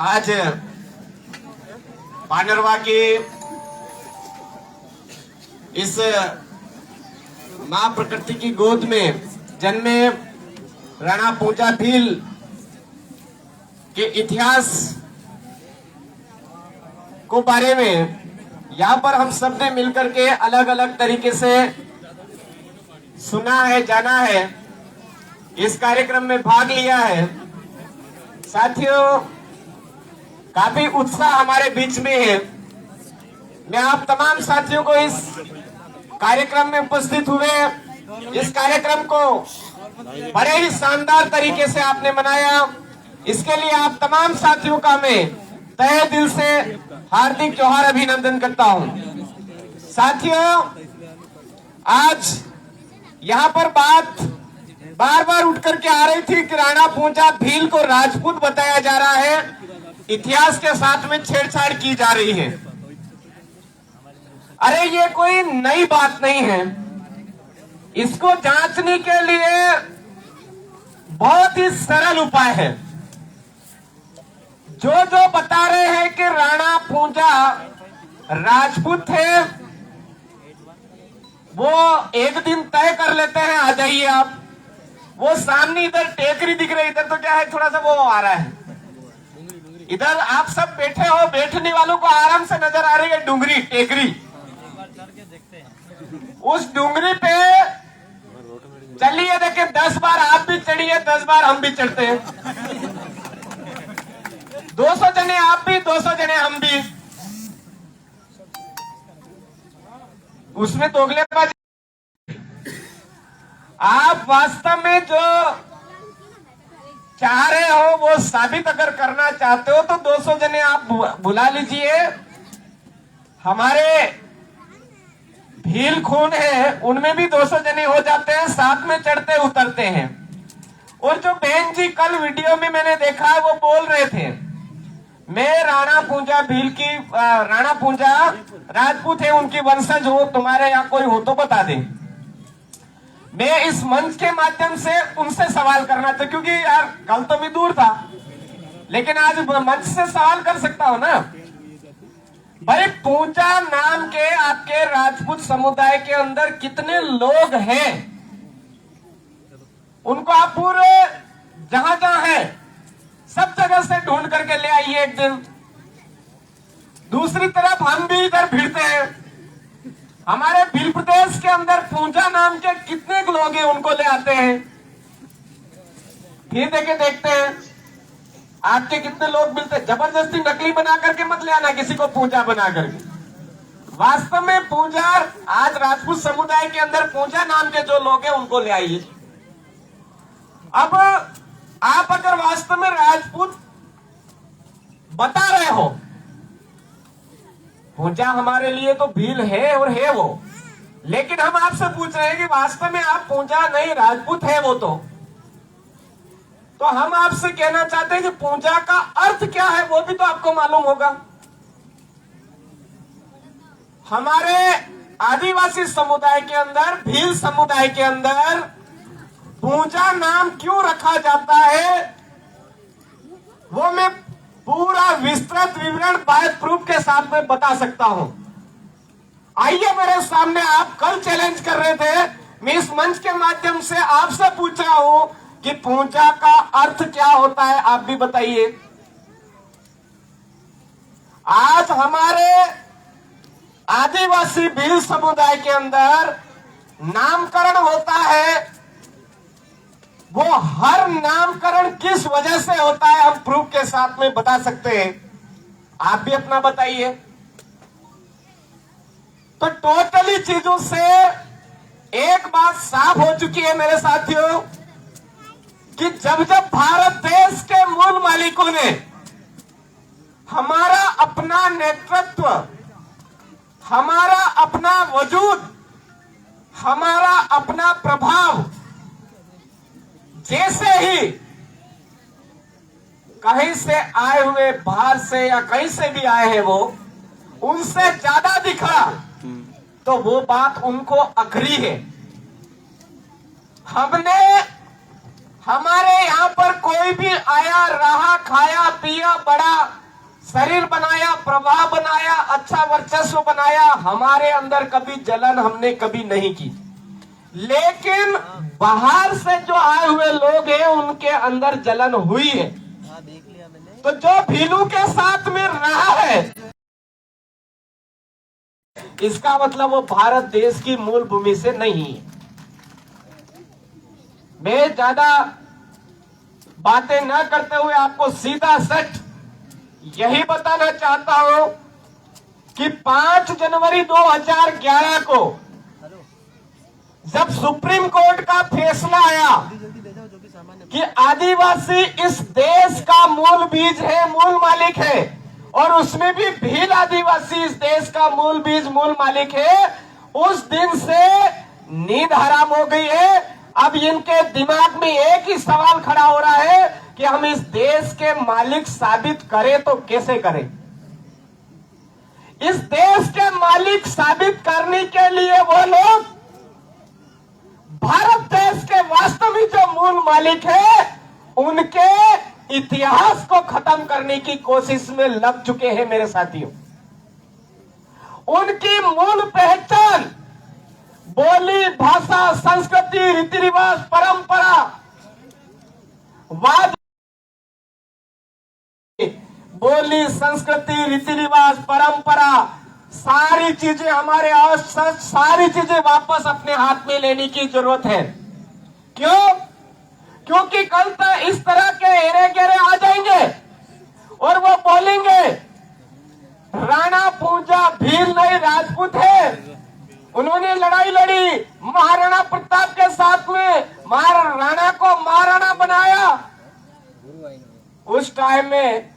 आज पांडरवा की इस मां प्रकृति की गोद में जन्मे राणा पूजा भील के इतिहास को बारे में यहाँ पर हम सब ने मिलकर के अलग अलग तरीके से सुना है, जाना है, इस कार्यक्रम में भाग लिया है। साथियों, काफी उत्साह हमारे बीच में है। मैं आप तमाम साथियों को इस कार्यक्रम में उपस्थित हुए, इस कार्यक्रम को बड़े ही शानदार तरीके से आपने मनाया, इसके लिए आप तमाम साथियों का मैं तहे दिल से हार्दिक जोहार अभिनंदन करता हूं। साथियों, आज यहाँ पर बात बार बार उठ करके आ रही थी कि राणा पूजा भील को राजपूत बताया जा रहा है, इतिहास के साथ में छेड़छाड़ की जा रही है। अरे ये कोई नई बात नहीं है। इसको जांचने के लिए बहुत ही सरल उपाय है। जो जो बता रहे हैं कि राणा पूजा राजपूत थे, वो एक दिन तय कर लेते हैं, आ जाइए आप। वो सामने इधर टेकरी दिख रही, इधर तो क्या है, थोड़ा सा वो आ रहा है। इधर आप सब बैठे हो, बैठने वालों को आराम से नजर आ रही है डूंगरी, टेकरी। उस डूंगरी पे चलिए, देखिए 10 बार आप भी चढ़िए, 10 बार हम भी चढ़ते हैं। 200 जने आप भी, 200 जने हम भी। उसमें दोगलेबाजी। आप वास्तव में जो चाह रहे हो वो साबित अगर करना चाहते हो तो 200 जने आप बुला लीजिए। हमारे भील खून है, उनमें भी 200 जने हो जाते हैं, साथ में चढ़ते उतरते हैं। और जो बहन जी कल वीडियो में मैंने देखा, वो बोल रहे थे मैं राणा पूजा भील की, राणा पूजा राजपूत है, उनकी वंशज हो, तुम्हारे यहाँ कोई हो तो बता दे। मैं इस मंच के माध्यम से उनसे सवाल करना था, क्योंकि यार कल तो मैं दूर था, लेकिन आज मंच से सवाल कर सकता हूं ना। भाई, पूजा नाम के आपके राजपूत समुदाय के अंदर कितने लोग हैं, उनको आप पूरे जहां जहां है सब जगह से ढूंढ करके ले आइए एक दिन। दूसरी तरफ हम भी इधर भिड़ते हैं, हमारे भील प्रदेश के अंदर पूजा नाम के कितने लोग हैं, उनको ले आते हैं। फिर देखते हैं आपके कितने लोग मिलते हैं। जबरदस्ती नकली बना करके मत ले आना किसी को पूजा बना करके। वास्तव में पूजा, आज राजपूत समुदाय के अंदर पूजा नाम के जो लोग हैं उनको ले आइए। अब आप अगर वास्तव में राजपूत बता रहे हो, पूजा हमारे लिए तो भील है और है वो, लेकिन हम आपसे पूछ रहे हैं कि वास्तव में आप पूजा नहीं राजपूत है वो, तो हम आपसे कहना चाहते हैं कि पूजा का अर्थ क्या है वो भी तो आपको मालूम होगा। हमारे आदिवासी समुदाय के अंदर, भील समुदाय के अंदर पूजा नाम क्यों रखा जाता है, वो मैं पूरा विस्तृत विवरण बाय प्रूफ के साथ में बता सकता हूं। आइए मेरे सामने, आप कल चैलेंज कर रहे थे, मैं इस मंच के माध्यम से आपसे पूछ रहा हूं कि पूजा का अर्थ क्या होता है, आप भी बताइए। आज हमारे आदिवासी भील समुदाय के अंदर नामकरण होता है, वो हर नामकरण किस वजह से होता है हम प्रूफ के साथ में बता सकते हैं। आप भी अपना बताइए। तो टोटली चीजों से एक बात साफ हो चुकी है मेरे साथियों कि जब जब भारत देश के मूल मालिकों ने हमारा अपना नेतृत्व, हमारा अपना वजूद, हमारा अपना प्रभाव, जैसे ही कहीं से आए हुए, बाहर से या कहीं से भी आए हैं, वो उनसे ज्यादा दिखा, तो वो बात उनको अखरी है। हमने हमारे यहाँ पर कोई भी आया, रहा, खाया, पिया, बड़ा, शरीर बनाया, प्रभाव बनाया, अच्छा वर्चस्व बनाया, हमारे अंदर कभी जलन हमने कभी नहीं की। लेकिन बाहर से जो आए हुए लोग हैं उनके अंदर जलन हुई है। तो जो भीलू के साथ में रहा है, इसका मतलब वो भारत देश की मूल भूमि से नहीं है। मैं ज्यादा बातें न करते हुए आपको सीधा सच यही बताना चाहता हूं कि 5 जनवरी 2011 को जब सुप्रीम कोर्ट का फैसला आया कि आदिवासी इस देश का मूल बीज है, मूल मालिक है, और उसमें भी भील आदिवासी इस देश का मूल बीज, मूल मालिक है, उस दिन से नींद हराम हो गई है। अब इनके दिमाग में एक ही सवाल खड़ा हो रहा है कि हम इस देश के मालिक साबित करें तो कैसे करें। इस देश के मालिक साबित करने के लिए वो लोग भारत देश के वास्तविक जो मूल मालिक है उनके इतिहास को खत्म करने की कोशिश में लग चुके हैं मेरे साथियों। उनकी मूल पहचान बोली, भाषा, संस्कृति, रीति रिवाज, परंपरा, वाद, बोली, संस्कृति, रीति रिवाज, परंपरा, सारी चीजें हमारे सारी चीजें वापस अपने हाथ में लेने की जरूरत है। क्यों? क्योंकि कल तक इस तरह के एरे गेरे आ जाएंगे और वो बोलेंगे राणा पूंजा भील नहीं राजपूत है, उन्होंने लड़ाई लड़ी महाराणा प्रताप के साथ में, राणा को महाराणा बनाया। उस टाइम में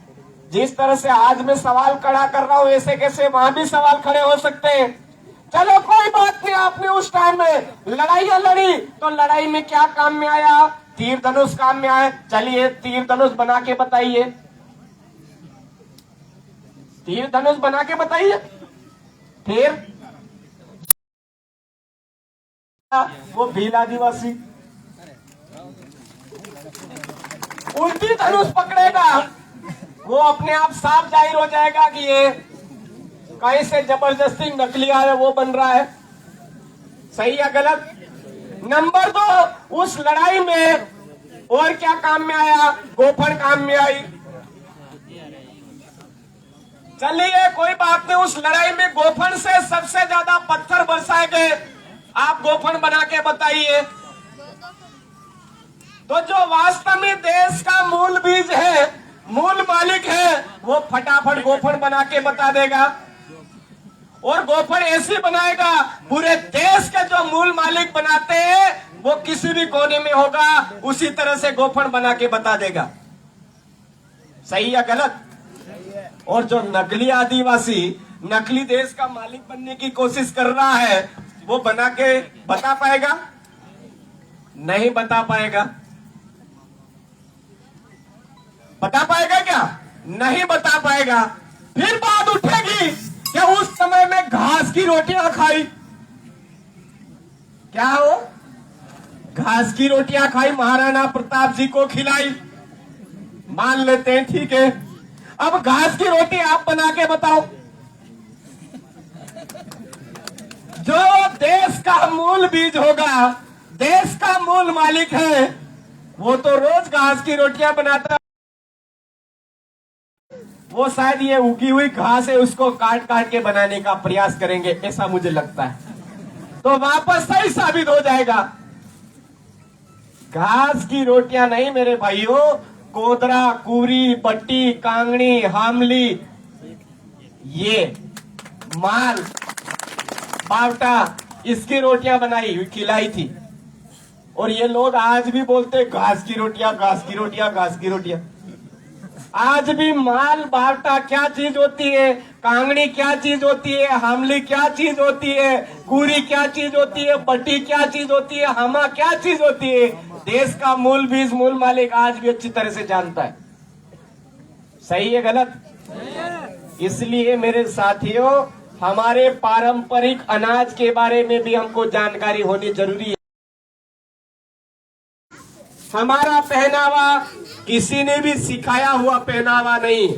जिस तरह से आज मैं सवाल खड़ा कर रहा हूं, ऐसे कैसे वहां भी सवाल खड़े हो सकते हैं। चलो कोई बात नहीं, आपने उस टाइम में लड़ाइयां लड़ी तो लड़ाई में क्या काम में आया? तीर धनुष काम में आए। चलिए तीर धनुष बना के बताइए, तीर धनुष बना के बताइए। फिर वो भील आदिवासी उल्टी धनुष पकड़ेगा, वो अपने आप साफ जाहिर हो जाएगा कि ये कहीं से जबरदस्ती नकली आया वो बन रहा है। सही या गलत? नंबर 2, उस लड़ाई में और क्या काम में आया? गोफन काम में आई। चलिए कोई बात नहीं, उस लड़ाई में गोफन से सबसे ज्यादा पत्थर बरसाए गए, आप गोफन बना के बताइए। तो जो वास्तव में देश का मूल बीज है, मूल मालिक है, वो फटाफट गोफन बना के बता देगा। और गोफन ऐसी बनाएगा, पूरे देश के जो मूल मालिक बनाते हैं वो किसी भी कोने में होगा, उसी तरह से गोफन बना के बता देगा। सही या गलत? और जो नकली आदिवासी नकली देश का मालिक बनने की कोशिश कर रहा है, वो बना के बता पाएगा? नहीं बता पाएगा। बता पाएगा क्या? नहीं बता पाएगा। फिर बात उठेगी कि उस समय में घास की रोटियां खाई। क्या हो? घास की रोटियां खाई, महाराणा प्रताप जी को खिलाई, मान लेते हैं, ठीक है। अब घास की रोटी आप बना के बताओ। जो देश का मूल बीज होगा, देश का मूल मालिक है, वो तो रोज घास की रोटियां बनाता है। वो शायद ये उगी हुई घास है, उसको काट काट के बनाने का प्रयास करेंगे, ऐसा मुझे लगता है। तो वापस सही साबित हो जाएगा। घास की रोटियां नहीं मेरे भाइयों, कोदरा, कुरी, बट्टी, कांगड़ी, हामली, ये माल, बावटा, इसकी रोटियां बनाई खिलाई थी। और ये लोग आज भी बोलते घास की रोटियां, घास की रोटियां, घास की रोटियां। आज भी माल बावटा क्या चीज होती है, कांगड़ी क्या चीज होती है, हामली क्या चीज होती है, कुरी क्या चीज होती है, बट्टी क्या चीज होती है, हमा क्या चीज होती है, देश का मूल बीज, मूल मालिक आज भी अच्छी तरह से जानता है। सही है गलत? इसलिए मेरे साथियों, हमारे पारंपरिक अनाज के बारे में भी हमको जानकारी होनी जरूरी है। हमारा पहनावा किसी ने भी सिखाया हुआ पहनावा नहीं,